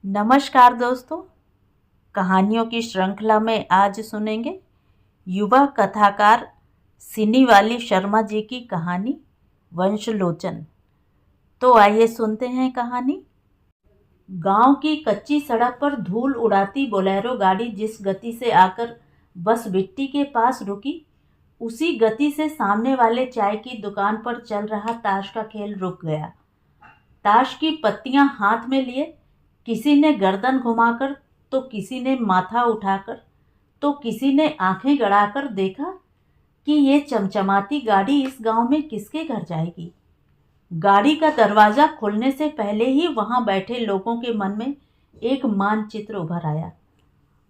नमस्कार दोस्तों। कहानियों की श्रृंखला में आज सुनेंगे युवा कथाकार सिनी वाली शर्मा जी की कहानी वंशलोचन। तो आइए सुनते हैं कहानी। गांव की कच्ची सड़क पर धूल उड़ाती बोलेरो गाड़ी जिस गति से आकर बस बिट्टी के पास रुकी, उसी गति से सामने वाले चाय की दुकान पर चल रहा ताश का खेल रुक गया। ताश की पत्तियां हाथ में लिए किसी ने गर्दन घुमाकर, तो किसी ने माथा उठाकर, तो किसी ने आंखें गड़ाकर देखा कि ये चमचमाती गाड़ी इस गांव में किसके घर जाएगी। गाड़ी का दरवाजा खुलने से पहले ही वहां बैठे लोगों के मन में एक मानचित्र उभर आया।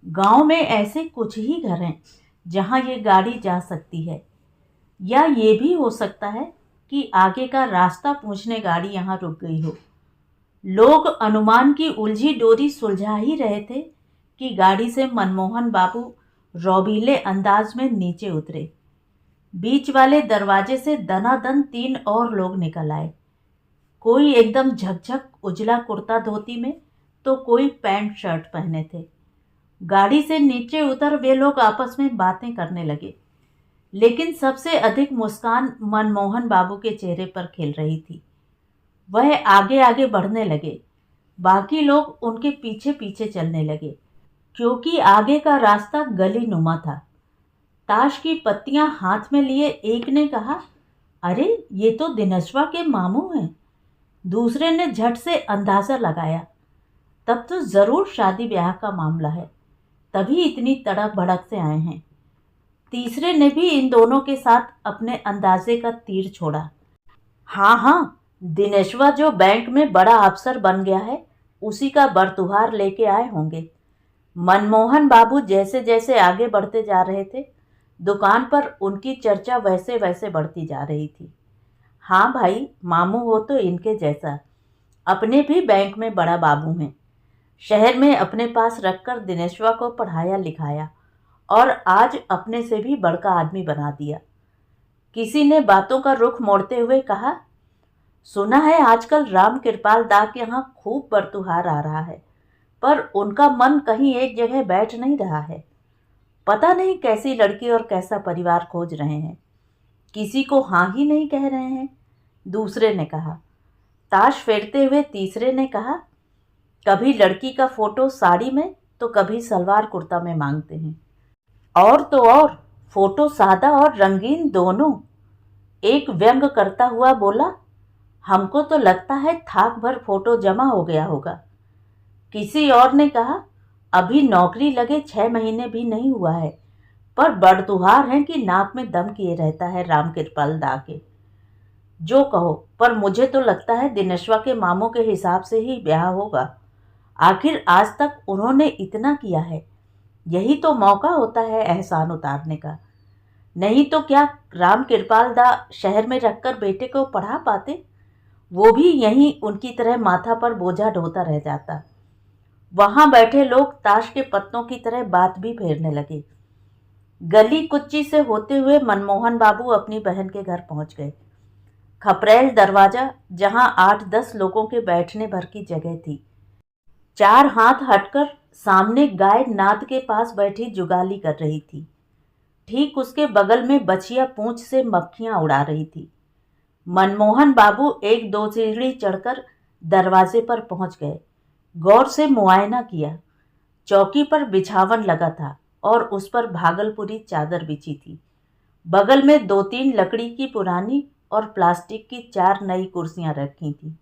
गांव में ऐसे कुछ ही घर हैं जहां ये गाड़ी जा सकती है, या ये भी हो सकता है कि आगे का रास्ता पूछने गाड़ी यहाँ रुक गई हो। लोग अनुमान की उलझी डोरी सुलझा ही रहे थे कि गाड़ी से मनमोहन बाबू रौबीले अंदाज में नीचे उतरे। बीच वाले दरवाजे से दनादन 3 और लोग निकल आए। कोई एकदम झकझक उजला कुर्ता धोती में, तो कोई पैंट शर्ट पहने थे। गाड़ी से नीचे उतर वे लोग आपस में बातें करने लगे, लेकिन सबसे अधिक मुस्कान मनमोहन बाबू के चेहरे पर खिल रही थी। वह आगे आगे बढ़ने लगे, बाकी लोग उनके पीछे पीछे चलने लगे, क्योंकि आगे का रास्ता गली नुमा था। ताश की पत्तियां हाथ में लिए एक ने कहा, अरे ये तो दिनशवा के मामू हैं। दूसरे ने झट से अंदाजा लगाया, तब तो जरूर शादी ब्याह का मामला है, तभी इतनी तड़क भड़क से आए हैं। तीसरे ने भी इन दोनों के साथ अपने अंदाजे का तीर छोड़ा, हाँ हाँ, दिनेशवा जो बैंक में बड़ा अफसर बन गया है, उसी का बरतुहार लेके आए होंगे। मनमोहन बाबू जैसे जैसे आगे बढ़ते जा रहे थे, दुकान पर उनकी चर्चा वैसे वैसे बढ़ती जा रही थी। हाँ भाई, मामू हो तो इनके जैसा, अपने भी बैंक में बड़ा बाबू हैं। शहर में अपने पास रखकर दिनेशवा को पढ़ाया लिखाया और आज अपने से भी बड़का आदमी बना दिया। किसी ने बातों का रुख मोड़ते हुए कहा, सुना है आजकल राम कृपाल दा के यहाँ खूब बरतुहार आ रहा है, पर उनका मन कहीं एक जगह बैठ नहीं रहा है। पता नहीं कैसी लड़की और कैसा परिवार खोज रहे हैं, किसी को हाँ ही नहीं कह रहे हैं। दूसरे ने कहा। ताश फेरते हुए तीसरे ने कहा, कभी लड़की का फोटो साड़ी में तो कभी सलवार कुर्ता में मांगते हैं, और तो और फोटो सादा और रंगीन दोनों। एक व्यंग करता हुआ बोला, हमको तो लगता है थाक भर फोटो जमा हो गया होगा। किसी और ने कहा, अभी नौकरी लगे 6 महीने भी नहीं हुआ है, पर बड़तुहार है कि नाक में दम किए रहता है राम कृपाल दा के। जो कहो, पर मुझे तो लगता है दिनेशवा के मामों के हिसाब से ही ब्याह होगा। आखिर आज तक उन्होंने इतना किया है, यही तो मौका होता है एहसान उतारने का। नहीं तो क्या राम कृपाल दा शहर में रखकर बेटे को पढ़ा पाते? वो भी यहीं उनकी तरह माथा पर बोझा ढोता रह जाता। वहां बैठे लोग ताश के पत्तों की तरह बात भी फेरने लगे। गली कुच्ची से होते हुए मनमोहन बाबू अपनी बहन के घर पहुंच गए। खपरेल दरवाजा, जहां 8-10 लोगों के बैठने भर की जगह थी। 4 हाथ हटकर सामने गाय नाद के पास बैठी जुगाली कर रही थी। ठीक उसके बगल में बछिया पूंछ से मक्खियां उड़ा रही थी। मनमोहन बाबू 1-2 सीढ़ी चढ़कर दरवाजे पर पहुंच गए। गौर से मुआयना किया। चौकी पर बिछावन लगा था और उस पर भागलपुरी चादर बिछी थी। बगल में 2-3 लकड़ी की पुरानी और प्लास्टिक की 4 नई कुर्सियां रखी थी।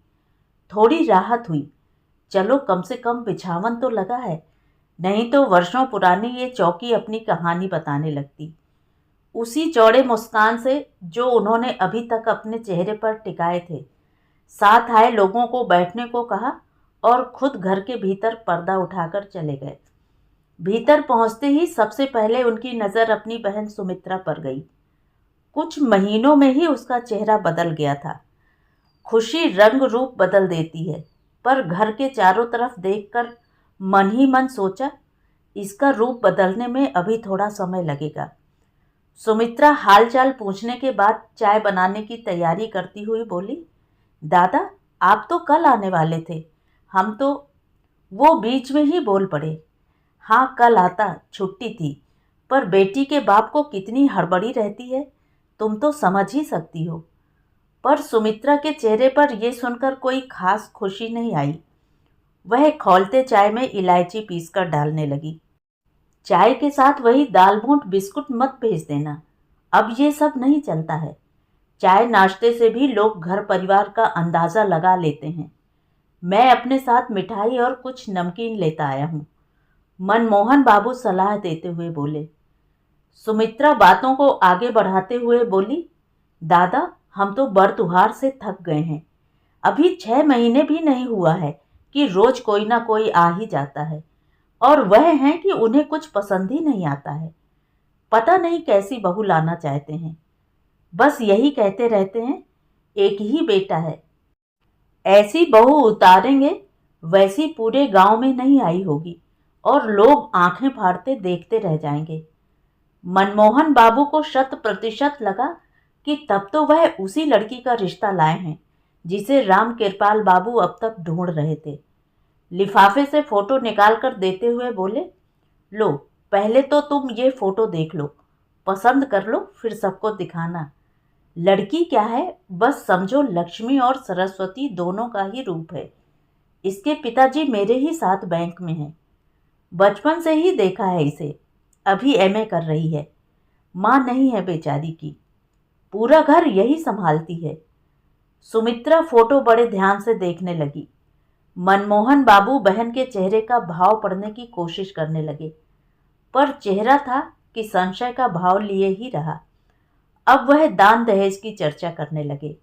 थोड़ी राहत हुई। चलो कम से कम बिछावन तो लगा है, नहीं तो वर्षों पुरानी ये चौकी अपनी कहानी बताने लगती। उसी चौड़े मुस्कान से जो उन्होंने अभी तक अपने चेहरे पर टिकाए थे, साथ आए लोगों को बैठने को कहा और खुद घर के भीतर पर्दा उठाकर चले गए। भीतर पहुंचते ही सबसे पहले उनकी नज़र अपनी बहन सुमित्रा पर गई। कुछ महीनों में ही उसका चेहरा बदल गया था। खुशी रंग रूप बदल देती है, पर घर के चारों तरफ देखकर मन ही मन सोचा, इसका रूप बदलने में अभी थोड़ा समय लगेगा। सुमित्रा हालचाल पूछने के बाद चाय बनाने की तैयारी करती हुई बोली, दादा आप तो कल आने वाले थे, हम तो। वो बीच में ही बोल पड़े, हाँ कल आता, छुट्टी थी, पर बेटी के बाप को कितनी हड़बड़ी रहती है, तुम तो समझ ही सकती हो। पर सुमित्रा के चेहरे पर यह सुनकर कोई खास खुशी नहीं आई। वह खौलते चाय में इलायची पीसकर डालने लगी। चाय के साथ वही दाल मोठ बिस्कुट मत भेज देना, अब ये सब नहीं चलता है। चाय नाश्ते से भी लोग घर परिवार का अंदाज़ा लगा लेते हैं। मैं अपने साथ मिठाई और कुछ नमकीन लेता आया हूँ, मनमोहन बाबू सलाह देते हुए बोले। सुमित्रा बातों को आगे बढ़ाते हुए बोली, दादा हम तो बरतुहार से थक गए हैं। अभी 6 महीने भी नहीं हुआ है कि रोज कोई ना कोई आ ही जाता है, और वह है कि उन्हें कुछ पसंद ही नहीं आता है। पता नहीं कैसी बहू लाना चाहते हैं, बस यही कहते रहते हैं, एक ही बेटा है। ऐसी बहू उतारेंगे वैसी पूरे गांव में नहीं आई होगी, और लोग आंखें फाड़ते देखते रह जाएंगे। मनमोहन बाबू को 100% लगा कि तब तो वह उसी लड़की का रिश्ता लाए हैं जिसे राम कृपाल बाबू अब तक ढूंढ रहे थे। लिफाफे से फोटो निकाल कर देते हुए बोले, लो पहले तो तुम ये फोटो देख लो, पसंद कर लो, फिर सबको दिखाना। लड़की क्या है, बस समझो लक्ष्मी और सरस्वती दोनों का ही रूप है। इसके पिताजी मेरे ही साथ बैंक में हैं, बचपन से ही देखा है इसे, अभी एमए कर रही है। माँ नहीं है बेचारी की, पूरा घर यही संभालती है। सुमित्रा फोटो बड़े ध्यान से देखने लगी। मनमोहन बाबू बहन के चेहरे का भाव पढ़ने की कोशिश करने लगे, पर चेहरा था कि संशय का भाव लिए ही रहा। अब वह दान दहेज की चर्चा करने लगे।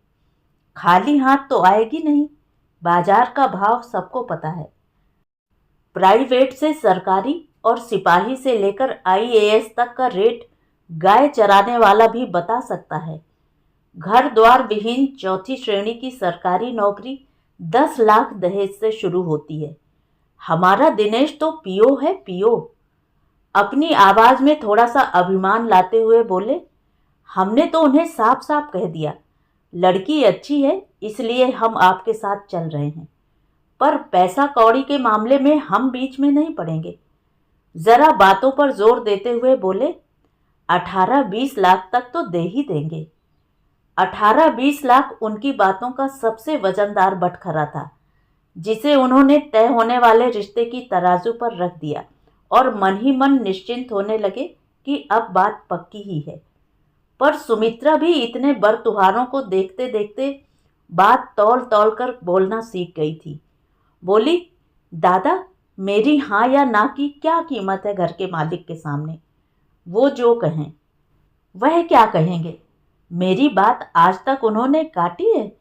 खाली हाथ तो आएगी नहीं, बाजार का भाव सबको पता है। प्राइवेट से सरकारी और सिपाही से लेकर आईएएस तक का रेट गाय चराने वाला भी बता सकता है। घर द्वार विहीन 4थी श्रेणी की सरकारी नौकरी 10 लाख दहेज से शुरू होती है। हमारा दिनेश तो पीओ है, पीओ। अपनी आवाज में थोड़ा सा अभिमान लाते हुए बोले, हमने तो उन्हें साफ साफ कह दिया, लड़की अच्छी है इसलिए हम आपके साथ चल रहे हैं, पर पैसा कौड़ी के मामले में हम बीच में नहीं पड़ेंगे। जरा बातों पर जोर देते हुए बोले, 18-20 लाख तक तो दे ही देंगे। 18-20 लाख उनकी बातों का सबसे वजनदार बटखरा था, जिसे उन्होंने तय होने वाले रिश्ते की तराजू पर रख दिया और मन ही मन निश्चिंत होने लगे कि अब बात पक्की ही है। पर सुमित्रा भी इतने बरतुहारों को देखते देखते बात तौल तौल कर बोलना सीख गई थी। बोली, दादा मेरी हाँ या ना की क्या कीमत है घर के मालिक के सामने, वो जो कहें। वह क्या कहेंगे, मेरी बात आज तक उन्होंने काटी है।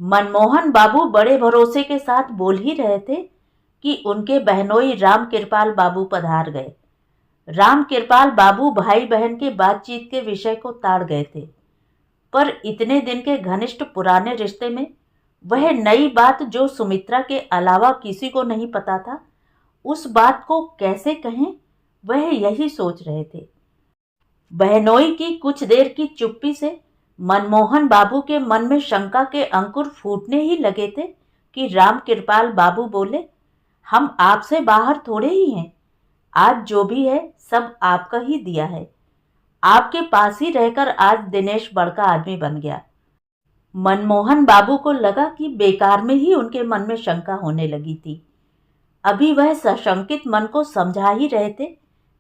मनमोहन बाबू बड़े भरोसे के साथ बोल ही रहे थे कि उनके बहनोई राम कृपाल बाबू पधार गए। राम कृपाल बाबू भाई बहन के बातचीत के विषय को ताड़ गए थे, पर इतने दिन के घनिष्ठ पुराने रिश्ते में वह नई बात जो सुमित्रा के अलावा किसी को नहीं पता था, उस बात को कैसे कहें, वह यही सोच रहे थे। बहनोई की कुछ देर की चुप्पी से मनमोहन बाबू के मन में शंका के अंकुर फूटने ही लगे थे कि राम कृपाल बाबू बोले, हम आपसे बाहर थोड़े ही हैं, आज जो भी है सब आपका ही दिया है। आपके पास ही रहकर आज दिनेश बड़का आदमी बन गया। मनमोहन बाबू को लगा कि बेकार में ही उनके मन में शंका होने लगी थी। अभी वह सशंकित मन को समझा ही रहे थे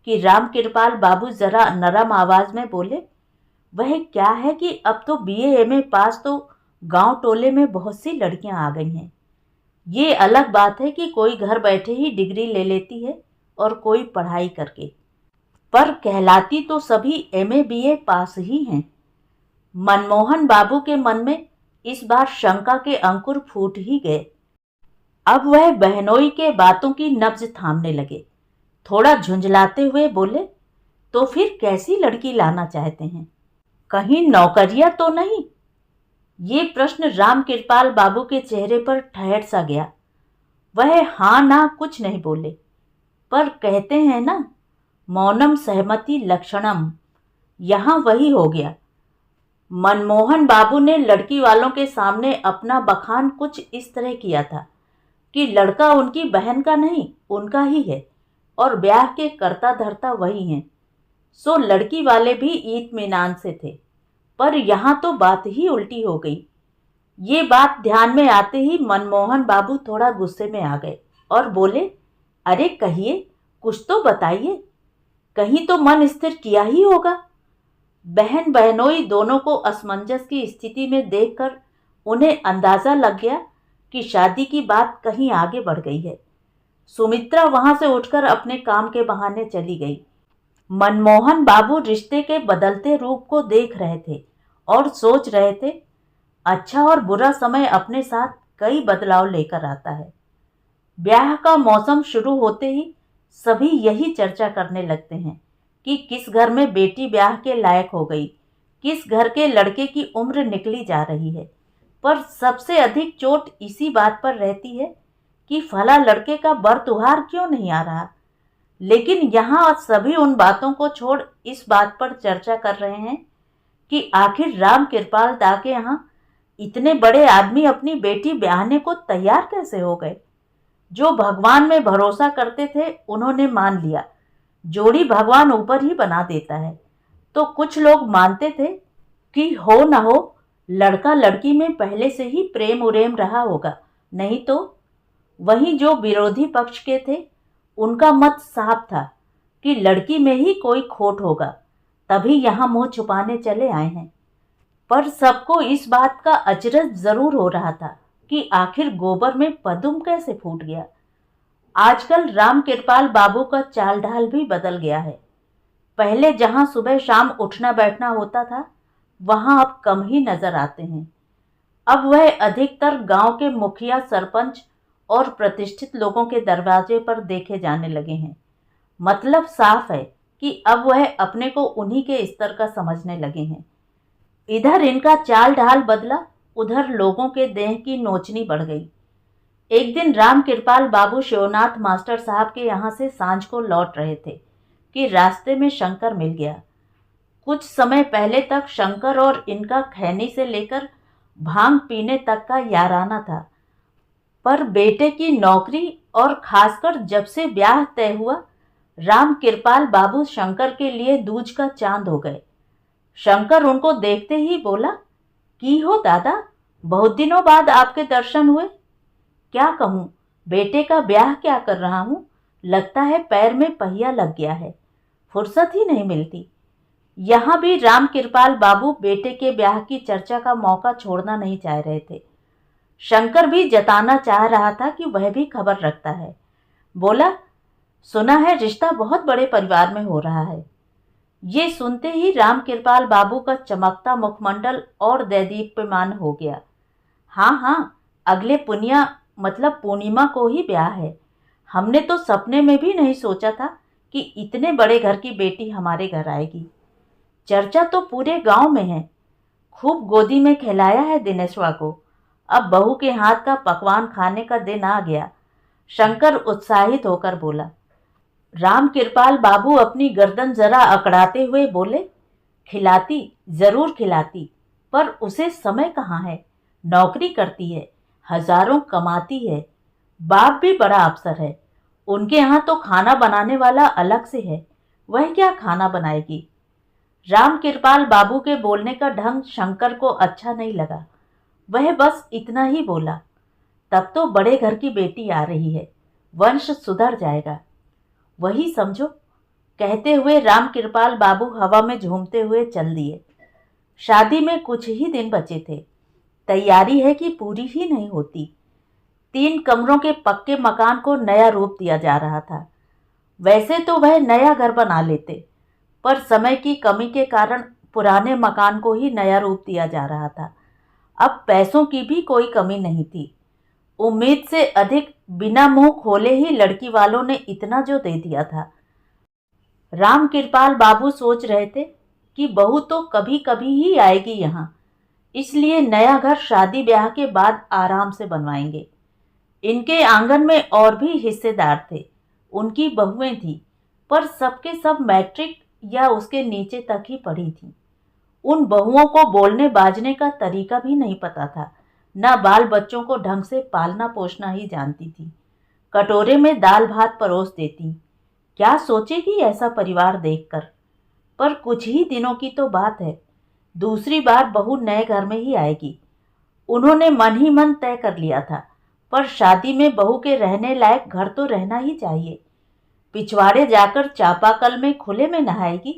कि राम कृपाल बाबू जरा नरम आवाज में बोले, वह क्या है कि अब तो बीए एमए पास तो गांव टोले में बहुत सी लड़कियां आ गई हैं। ये अलग बात है कि कोई घर बैठे ही डिग्री ले लेती है और कोई पढ़ाई करके, पर कहलाती तो सभी एमए बीए पास ही हैं। मनमोहन बाबू के मन में इस बार शंका के अंकुर फूट ही गए। अब वह बहनोई के बातों की नब्ज थामने लगे। थोड़ा झुंझलाते हुए बोले, तो फिर कैसी लड़की लाना चाहते हैं, कहीं नौकरिया तो नहीं? ये प्रश्न राम कृपाल बाबू के चेहरे पर ठहर सा गया। वह हाँ ना कुछ नहीं बोले, पर कहते हैं ना, मौनम सहमति लक्षणम, यहाँ वही हो गया। मनमोहन बाबू ने लड़की वालों के सामने अपना बखान कुछ इस तरह किया था, कि लड़का उनकी बहन का नहीं, उनका ही है और ब्याह के कर्ता धर्ता वही हैं। सो लड़की वाले भी इत्मीनान से थे। पर यहाँ तो बात ही उल्टी हो गई। ये बात ध्यान में आते ही मनमोहन बाबू थोड़ा गुस्से में आ गए और बोले, अरे कहिए, कुछ तो बताइए, कहीं तो मन स्थिर किया ही होगा। बहन बहनोई दोनों को असमंजस की स्थिति में देखकर उन्हें अंदाजा लग गया कि शादी की बात कहीं आगे बढ़ गई है। सुमित्रा वहां से उठकर अपने काम के बहाने चली गई। मनमोहन बाबू रिश्ते के बदलते रूप को देख रहे थे और सोच रहे थे, अच्छा और बुरा समय अपने साथ कई बदलाव लेकर आता है। ब्याह का मौसम शुरू होते ही सभी यही चर्चा करने लगते हैं कि किस घर में बेटी ब्याह के लायक हो गई, किस घर के लड़के की उम्र निकली जा रही है। पर सबसे अधिक चोट इसी बात पर रहती है कि फला लड़के का बर त्योहार क्यों नहीं आ रहा। लेकिन यहाँ सभी उन बातों को छोड़ इस बात पर चर्चा कर रहे हैं कि आखिर राम कृपाल दा के यहाँ इतने बड़े आदमी अपनी बेटी ब्याहने को तैयार कैसे हो गए। जो भगवान में भरोसा करते थे उन्होंने मान लिया, जोड़ी भगवान ऊपर ही बना देता है। तो कुछ लोग मानते थे कि हो न हो लड़का लड़की में पहले से ही प्रेम उरेम रहा होगा, नहीं तो वहीं जो विरोधी पक्ष के थे उनका मत साफ था कि लड़की में ही कोई खोट होगा, तभी यहाँ मुंह छुपाने चले आए हैं। पर सबको इस बात का अचरज जरूर हो रहा था कि आखिर गोबर में पदुम कैसे फूट गया। आजकल राम कृपाल बाबू का चाल ढाल भी बदल गया है। पहले जहां सुबह शाम उठना बैठना होता था वहां अब कम ही नजर आते हैं। अब वह अधिकतर गांव के मुखिया, सरपंच और प्रतिष्ठित लोगों के दरवाजे पर देखे जाने लगे हैं। मतलब साफ है कि अब वह अपने को उन्हीं के स्तर का समझने लगे हैं। इधर इनका चाल ढाल बदला, उधर लोगों के देह की नोचनी बढ़ गई। एक दिन राम कृपाल बाबू शिवनाथ मास्टर साहब के यहाँ से सांझ को लौट रहे थे कि रास्ते में शंकर मिल गया। कुछ समय पहले तक शंकर और इनका खैनी से लेकर भांग पीने तक का याराना था। पर बेटे की नौकरी और खासकर जब से ब्याह तय हुआ, राम कृपाल बाबू शंकर के लिए दूज का चांद हो गए। शंकर उनको देखते ही बोला, की हो दादा, बहुत दिनों बाद आपके दर्शन हुए। क्या कहूँ, बेटे का ब्याह क्या कर रहा हूँ, लगता है पैर में पहिया लग गया है, फुर्सत ही नहीं मिलती। यहाँ भी राम कृपाल बाबू बेटे के ब्याह की चर्चा का मौका छोड़ना नहीं चाह रहे थे। शंकर भी जताना चाह रहा था कि वह भी खबर रखता है। बोला, सुना है रिश्ता बहुत बड़े परिवार में हो रहा है। ये सुनते ही राम कृपाल बाबू का चमकता मुखमंडल और दैदीप्यमान हो गया। हाँ हाँ, अगले पूर्णिमा को ही ब्याह है। हमने तो सपने में भी नहीं सोचा था कि इतने बड़े घर की बेटी हमारे घर आएगी। चर्चा तो पूरे गांव में है। खूब गोदी में खिलाया है दिनेशवा को। अब बहू के हाथ का पकवान खाने का दिन आ गया। शंकर उत्साहित होकर बोला। राम कृपाल बाबू अपनी गर्दन जरा अकड़ाते हुए बोले, खिलाती, जरूर खिलाती, पर उसे समय कहाँ है। नौकरी करती है, हजारों कमाती है, बाप भी बड़ा अफसर है। उनके यहाँ तो खाना बनाने वाला अलग से है, वह क्या खाना बनाएगी। राम कृपाल बाबू के बोलने का ढंग शंकर को अच्छा नहीं लगा। वह बस इतना ही बोला, तब तो बड़े घर की बेटी आ रही है, वंश सुधर जाएगा, वही समझो। कहते हुए राम कृपाल बाबू हवा में झूमते हुए चल दिए। शादी में कुछ ही दिन बचे थे। तैयारी है कि पूरी ही नहीं होती। 3 कमरों के पक्के मकान को नया रूप दिया जा रहा था। वैसे तो वह नया घर बना लेते, पर समय की कमी के कारण पुराने मकान को ही नया रूप दिया जा रहा था। अब पैसों की भी कोई कमी नहीं थी। उम्मीद से अधिक बिना मुंह खोले ही लड़की वालों ने इतना जो दे दिया था। राम कृपाल बाबू सोच रहे थे कि बहू तो कभी कभी ही आएगी यहाँ, इसलिए नया घर शादी ब्याह के बाद आराम से बनवाएंगे। इनके आंगन में और भी हिस्सेदार थे, उनकी बहुएं थीं, पर सबके सब मैट्रिक या उसके नीचे तक ही पढ़ी थीं। उन बहुओं को बोलने बाजने का तरीका भी नहीं पता था। न बाल बच्चों को ढंग से पालना पोसना ही जानती थी। कटोरे में दाल भात परोस देती। क्या सोचेगी ऐसा परिवार देखकर। पर कुछ ही दिनों की तो बात है, दूसरी बार बहू नए घर में ही आएगी। उन्होंने मन ही मन तय कर लिया था, पर शादी में बहू के रहने लायक घर तो रहना ही चाहिए। पिछवाड़े जाकर चापाकल में खुले में नहाएगी।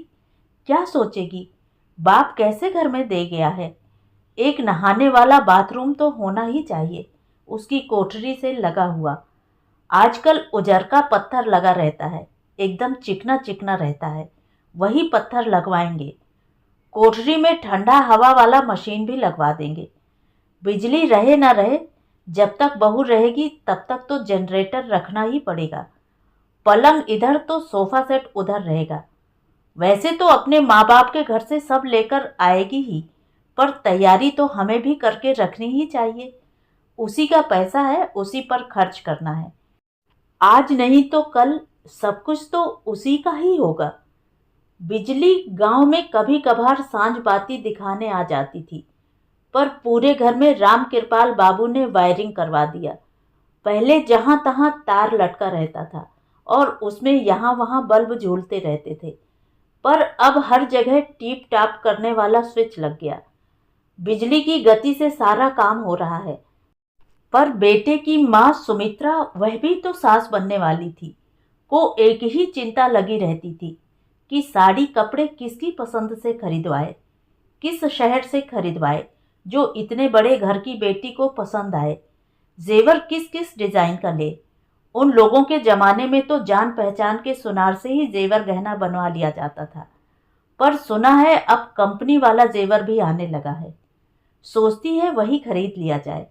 क्या सोचेगी, बाप कैसे घर में दे गया है। एक नहाने वाला बाथरूम तो होना ही चाहिए, उसकी कोठरी से लगा हुआ। आजकल उजरका पत्थर लगा रहता है, एकदम चिकना चिकना रहता है, वही पत्थर लगवाएंगे। कोठरी में ठंडा हवा वाला मशीन भी लगवा देंगे। बिजली रहे ना रहे, जब तक बहू रहेगी तब तक तो जनरेटर रखना ही पड़ेगा। पलंग इधर तो सोफा सेट उधर रहेगा। वैसे तो अपने माँ बाप के घर से सब लेकर आएगी ही, पर तैयारी तो हमें भी करके रखनी ही चाहिए। उसी का पैसा है, उसी पर खर्च करना है। आज नहीं तो कल सब कुछ तो उसी का ही होगा। बिजली गांव में कभी कभार सांझ बाती दिखाने आ जाती थी, पर पूरे घर में राम कृपाल बाबू ने वायरिंग करवा दिया। पहले जहां तहां तार लटका रहता था और उसमें यहाँ वहां बल्ब झूलते रहते थे, पर अब हर जगह टीप टाप करने वाला स्विच लग गया। बिजली की गति से सारा काम हो रहा है। पर बेटे की माँ सुमित्रा, वह भी तो सास बनने वाली थी, को एक ही चिंता लगी रहती थी कि साड़ी कपड़े किसकी पसंद से खरीदवाए, किस शहर से खरीदवाए जो इतने बड़े घर की बेटी को पसंद आए। जेवर किस किस डिजाइन का ले। उन लोगों के जमाने में तो जान पहचान के सुनार से ही जेवर गहना बनवा लिया जाता था, पर सुना है अब कंपनी वाला जेवर भी आने लगा है। सोचती है वही खरीद लिया जाए।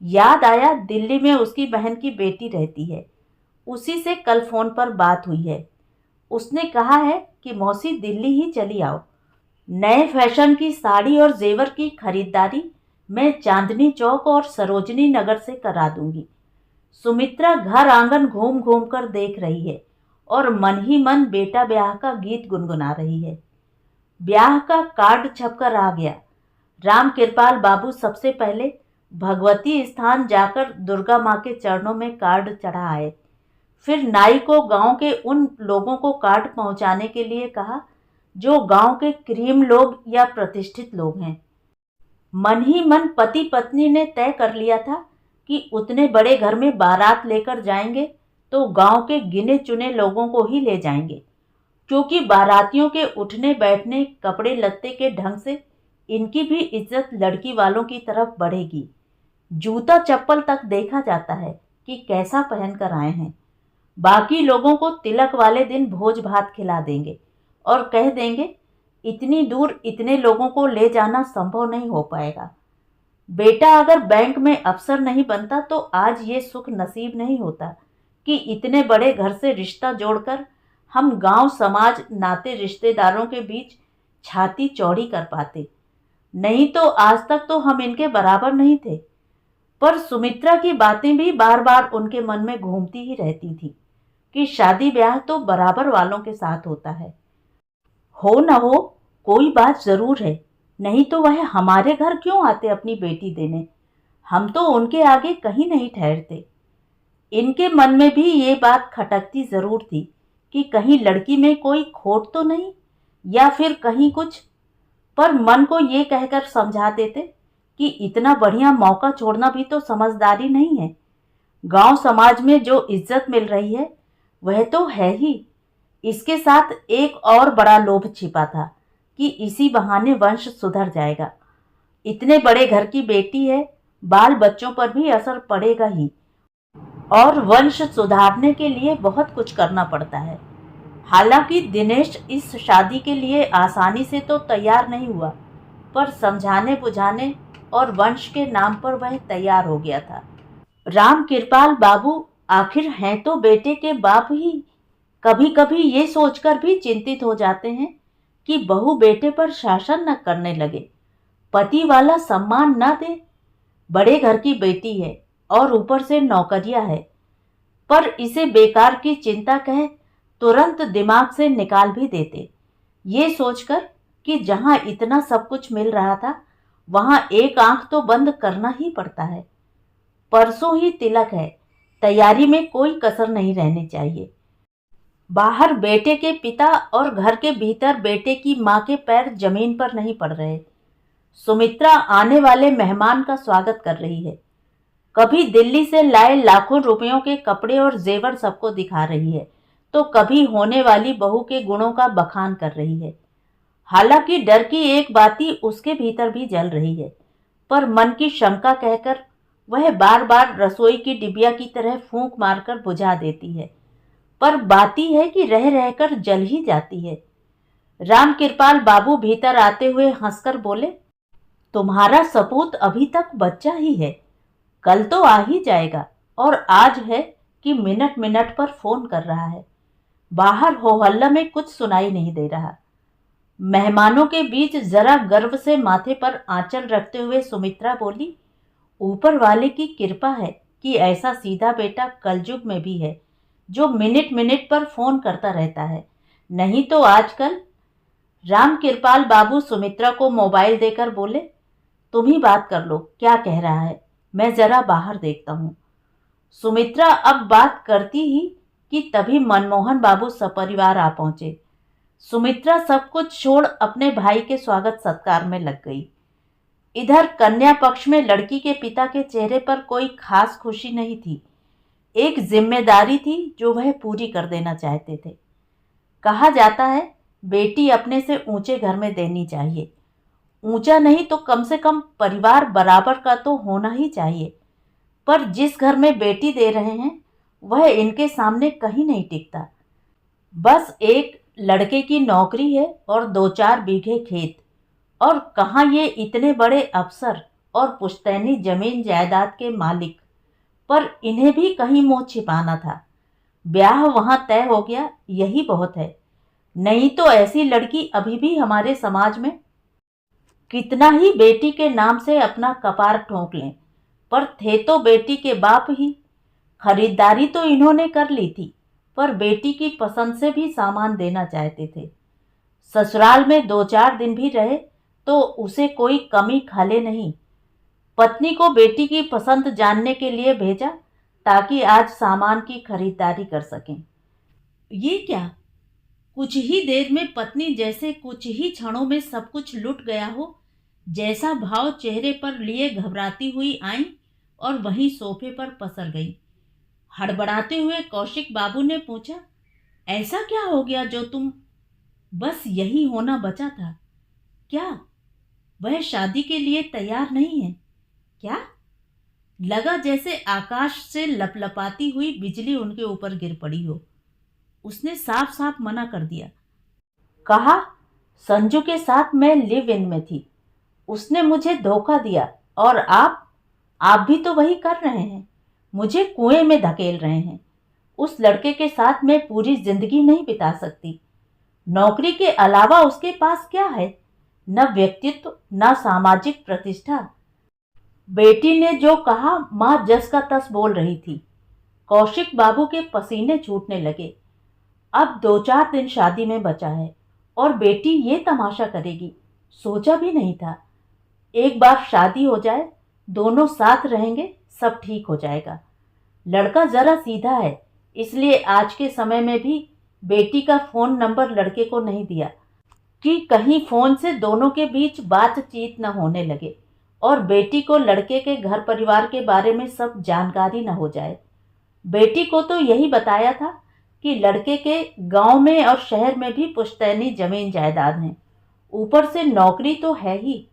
याद आया दिल्ली में उसकी बहन की बेटी रहती है, उसी से कल फोन पर बात हुई है। उसने कहा है कि मौसी दिल्ली ही चली आओ, नए फैशन की साड़ी और जेवर की खरीदारी मैं चांदनी चौक और सरोजनी नगर से करा दूंगी। सुमित्रा घर आंगन घूम घूम कर देख रही है और मन ही मन बेटा ब्याह का गीत गुनगुना रही है। ब्याह का कार्ड छपकर आ गया। राम कृपाल बाबू सबसे पहले भगवती स्थान जाकर दुर्गा माँ के चरणों में कार्ड चढ़ा आए। फिर नाई को गांव के उन लोगों को कार्ड पहुंचाने के लिए कहा जो गांव के क्रीम लोग या प्रतिष्ठित लोग हैं। मन ही मन पति पत्नी ने तय कर लिया था कि उतने बड़े घर में बारात लेकर जाएंगे तो गांव के गिने चुने लोगों को ही ले जाएंगे, क्योंकि बारातियों के उठने बैठने कपड़े लत्ते के ढंग से इनकी भी इज्जत लड़की वालों की तरफ बढ़ेगी। जूता चप्पल तक देखा जाता है कि कैसा पहन कर आए हैं। बाकी लोगों को तिलक वाले दिन भोज भात खिला देंगे और कह देंगे इतनी दूर इतने लोगों को ले जाना संभव नहीं हो पाएगा। बेटा अगर बैंक में अफसर नहीं बनता तो आज ये सुख नसीब नहीं होता कि इतने बड़े घर से रिश्ता जोड़कर हम गांव समाज नाते रिश्तेदारों के बीच छाती चौड़ी कर पाते। नहीं तो आज तक तो हम इनके बराबर नहीं थे। पर सुमित्रा की बातें भी बार बार उनके मन में घूमती ही रहती थी कि शादी ब्याह तो बराबर वालों के साथ होता है। हो न हो, कोई बात जरूर है, नहीं तो वह हमारे घर क्यों आते अपनी बेटी देने। हम तो उनके आगे कहीं नहीं ठहरते। इनके मन में भी ये बात खटकती जरूर थी कि कहीं लड़की में कोई खोट तो नहीं, या फिर कहीं कुछ। पर मन को ये कहकर समझा देते कि इतना बढ़िया मौका छोड़ना भी तो समझदारी नहीं है। गांव समाज में जो इज्जत मिल रही है वह तो है ही, इसके साथ एक और बड़ा लोभ छिपा था कि इसी बहाने वंश सुधर जाएगा। इतने बड़े घर की बेटी है, बाल बच्चों पर भी असर पड़ेगा ही, और वंश सुधारने के लिए बहुत कुछ करना पड़ता है। हालांकि दिनेश इस शादी के लिए आसानी से तो तैयार नहीं हुआ, पर समझाने बुझाने और वंश के नाम पर वह तैयार हो गया था। राम कृपाल बाबू आखिर हैं तो बेटे के बाप ही। कभी कभी ये सोचकर भी चिंतित हो जाते हैं कि बहू बेटे पर शासन न करने लगे, पति वाला सम्मान न दे। बड़े घर की बेटी है और ऊपर से नौकरियां है, पर इसे बेकार की चिंता कह तुरंत दिमाग से निकाल भी देते, ये सोचकर कि जहां इतना सब कुछ मिल रहा था वहां एक आंख तो बंद करना ही पड़ता है। परसों ही तिलक है, तैयारी में कोई कसर नहीं रहनी चाहिए। बाहर बेटे के पिता और घर के भीतर बेटे की माँ के पैर जमीन पर नहीं पड़ रहे। सुमित्रा आने वाले मेहमान का स्वागत कर रही है। कभी दिल्ली से लाए लाखों रुपयों के कपड़े और जेवर सबको दिखा रही है, तो कभी होने वाली बहू के गुणों का बखान कर रही है। हालांकि डर की एक बाती उसके भीतर भी जल रही है, पर मन की शंका कहकर वह बार बार रसोई की डिबिया की तरह फूंक मारकर बुझा देती है। पर बाती है कि रह रहकर जल ही जाती है। राम कृपाल बाबू भीतर आते हुए हंसकर बोले, तुम्हारा सपूत अभी तक बच्चा ही है, कल तो आ ही जाएगा, और आज है कि मिनट मिनट पर फोन कर रहा है। बाहर हो हल्ला में कुछ सुनाई नहीं दे रहा। मेहमानों के बीच जरा गर्व से माथे पर आंचल रखते हुए सुमित्रा बोली, ऊपर वाले की कृपा है कि ऐसा सीधा बेटा कलयुग में भी है, जो मिनट मिनट पर फोन करता रहता है, नहीं तो आजकल। राम कृपाल बाबू सुमित्रा को मोबाइल देकर बोले, तुम ही बात कर लो, क्या कह रहा है, मैं जरा बाहर देखता हूँ। सुमित्रा अब बात करती ही कि तभी मनमोहन बाबू सपरिवार आ पहुंचे। सुमित्रा सब कुछ छोड़ अपने भाई के स्वागत सत्कार में लग गई। इधर कन्या पक्ष में लड़की के पिता के चेहरे पर कोई खास खुशी नहीं थी। एक जिम्मेदारी थी जो वह पूरी कर देना चाहते थे। कहा जाता है बेटी अपने से ऊंचे घर में देनी चाहिए। ऊंचा नहीं तो कम से कम परिवार बराबर का तो होना ही चाहिए। पर जिस घर में बेटी दे रहे हैं वह इनके सामने कहीं नहीं टिकता। बस एक लड़के की नौकरी है और 2-4 बीघे खेत, और कहाँ ये इतने बड़े अफसर और पुश्तैनी जमीन जायदाद के मालिक। पर इन्हें भी कहीं मुंह छिपाना था। ब्याह वहां तय हो गया, यही बहुत है। नहीं तो ऐसी लड़की अभी भी हमारे समाज में कितना ही बेटी के नाम से अपना कपार ठोक लें, पर थे तो बेटी के बाप ही। खरीदारी तो इन्होंने कर ली थी, पर बेटी की पसंद से भी सामान देना चाहते थे। ससुराल में 2-4 दिन भी रहे तो उसे कोई कमी खाले नहीं। पत्नी को बेटी की पसंद जानने के लिए भेजा ताकि आज सामान की खरीदारी कर सकें। ये क्या, कुछ ही देर में पत्नी जैसे कुछ ही क्षणों में सब कुछ लुट गया हो, जैसा भाव चेहरे पर लिए घबराती हुई आई और वहीं सोफे पर पसर गई। हड़बड़ाते हुए कौशिक बाबू ने पूछा, ऐसा क्या हो गया जो तुम, बस यही होना बचा था क्या? वह शादी के लिए तैयार नहीं है क्या? लगा जैसे आकाश से लपलपाती हुई बिजली उनके ऊपर गिर पड़ी हो। उसने साफ साफ मना कर दिया। कहा, संजू के साथ मैं लिव इन में थी, उसने मुझे धोखा दिया, और आप भी तो वही कर रहे हैं, मुझे कुएं में धकेल रहे हैं। उस लड़के के साथ मैं पूरी जिंदगी नहीं बिता सकती। नौकरी के अलावा उसके पास क्या है? न व्यक्तित्व, न सामाजिक प्रतिष्ठा। बेटी ने जो कहा मां जस का तस बोल रही थी। कौशिक बाबू के पसीने छूटने लगे। अब 2-4 दिन शादी में बचा है और बेटी ये तमाशा करेगी, सोचा भी नहीं था। एक बार शादी हो जाए, दोनों साथ रहेंगे, सब ठीक हो जाएगा। लड़का जरा सीधा है, इसलिए आज के समय में भी बेटी का फोन नंबर लड़के को नहीं दिया कि कहीं फोन से दोनों के बीच बातचीत न होने लगे और बेटी को लड़के के घर परिवार के बारे में सब जानकारी न हो जाए। बेटी को तो यही बताया था कि लड़के के गांव में और शहर में भी पुश्तैनी जमीन जायदाद हैं, ऊपर से नौकरी तो है ही।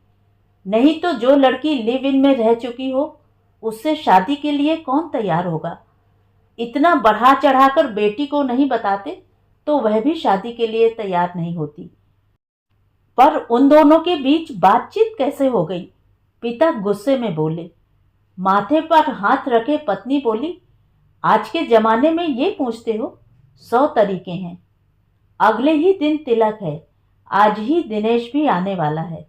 नहीं तो जो लड़की लिव इन में रह चुकी हो उससे शादी के लिए कौन तैयार होगा? इतना बढ़ा चढ़ाकर बेटी को नहीं बताते तो वह भी शादी के लिए तैयार नहीं होती। पर उन दोनों के बीच बातचीत कैसे हो गई? पिता गुस्से में बोले। माथे पर हाथ रखे पत्नी बोली, आज के जमाने में ये पूछते हो? 100 तरीके हैं। अगले ही दिन तिलक है, आज ही दिनेश भी आने वाला है।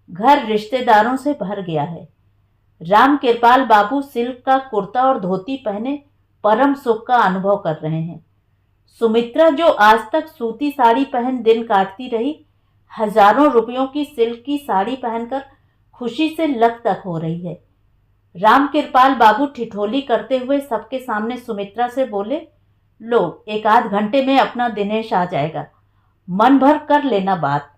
घर रिश्तेदारों से भर गया है। राम कृपाल बाबू सिल्क का कुर्ता और धोती पहने परम सुख का अनुभव कर रहे हैं। सुमित्रा जो आज तक सूती साड़ी पहन दिन काटती रही, हजारों रुपयों की सिल्क की साड़ी पहनकर खुशी से लक हो रही है। राम कृपाल बाबू ठिठोली करते हुए सबके सामने सुमित्रा से बोले, लो 1 आध घंटे में अपना दिनेश आ जाएगा, मन भर कर लेना बात।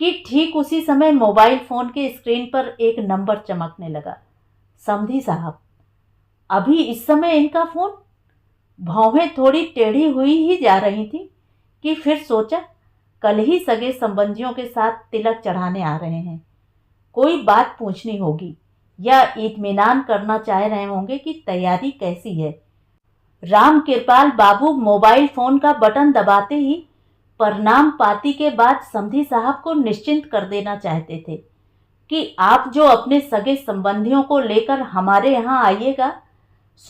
कि ठीक उसी समय मोबाइल फोन के स्क्रीन पर एक नंबर चमकने लगा। समधी साहब। अभी इस समय इनका फोन? भौहें थोड़ी टेढ़ी हुई ही जा रही थी कि फिर सोचा कल ही सगे संबंधियों के साथ तिलक चढ़ाने आ रहे हैं, कोई बात पूछनी होगी या इत्मीनान करना चाह रहे होंगे कि तैयारी कैसी है। राम कृपाल बाबू मोबाइल फोन का बटन दबाते ही प्रणाम पाती के बाद समधी साहब को निश्चिंत कर देना चाहते थे कि आप जो अपने सगे संबंधियों को लेकर हमारे यहाँ आइएगा,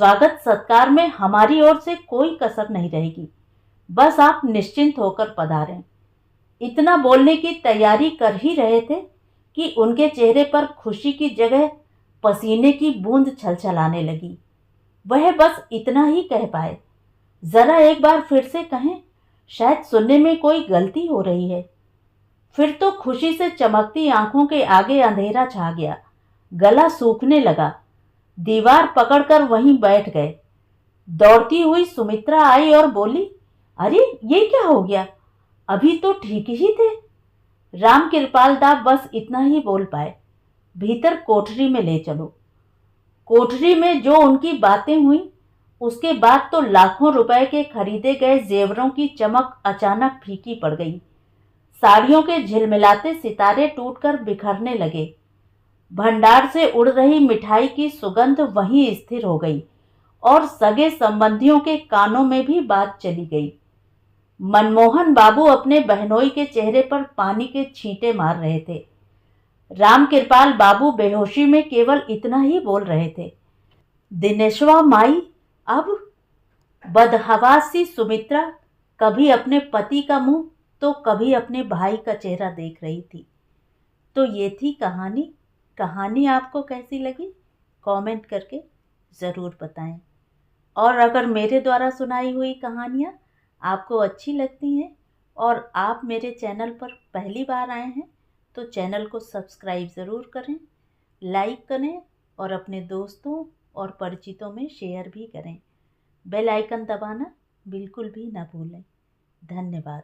स्वागत सत्कार में हमारी ओर से कोई कसर नहीं रहेगी, बस आप निश्चिंत होकर पधारें। इतना बोलने की तैयारी कर ही रहे थे कि उनके चेहरे पर खुशी की जगह पसीने की बूंद छलछलाने लगी। वह बस इतना ही कह पाए, जरा एक बार फिर से कहें, शायद सुनने में कोई गलती हो रही है। फिर तो खुशी से चमकती आंखों के आगे अंधेरा छा गया, गला सूखने लगा, दीवार पकड़कर वहीं बैठ गए। दौड़ती हुई सुमित्रा आई और बोली, अरे ये क्या हो गया, अभी तो ठीक ही थे। राम कृपाल दास बस इतना ही बोल पाए, भीतर कोठरी में ले चलो। कोठरी में जो उनकी बातें हुई, उसके बाद तो लाखों रुपए के खरीदे गए जेवरों की चमक अचानक फीकी पड़ गई। साड़ियों के झिलमिलाते सितारे टूटकर बिखरने लगे। भंडार से उड़ रही मिठाई की सुगंध वहीं स्थिर हो गई और सगे संबंधियों के कानों में भी बात चली गई। मनमोहन बाबू अपने बहनोई के चेहरे पर पानी के छींटे मार रहे थे। राम कृपाल बाबू बेहोशी में केवल इतना ही बोल रहे थे, दिनेशवा माई अब। बदहवासी सुमित्रा कभी अपने पति का मुंह तो कभी अपने भाई का चेहरा देख रही थी। तो ये थी कहानी आपको कैसी लगी कमेंट करके ज़रूर बताएं। और अगर मेरे द्वारा सुनाई हुई कहानियाँ आपको अच्छी लगती हैं और आप मेरे चैनल पर पहली बार आए हैं तो चैनल को सब्सक्राइब ज़रूर करें, लाइक करें और अपने दोस्तों और परिचितों में शेयर भी करें। बेल आइकन दबाना बिल्कुल भी ना भूलें। धन्यवाद।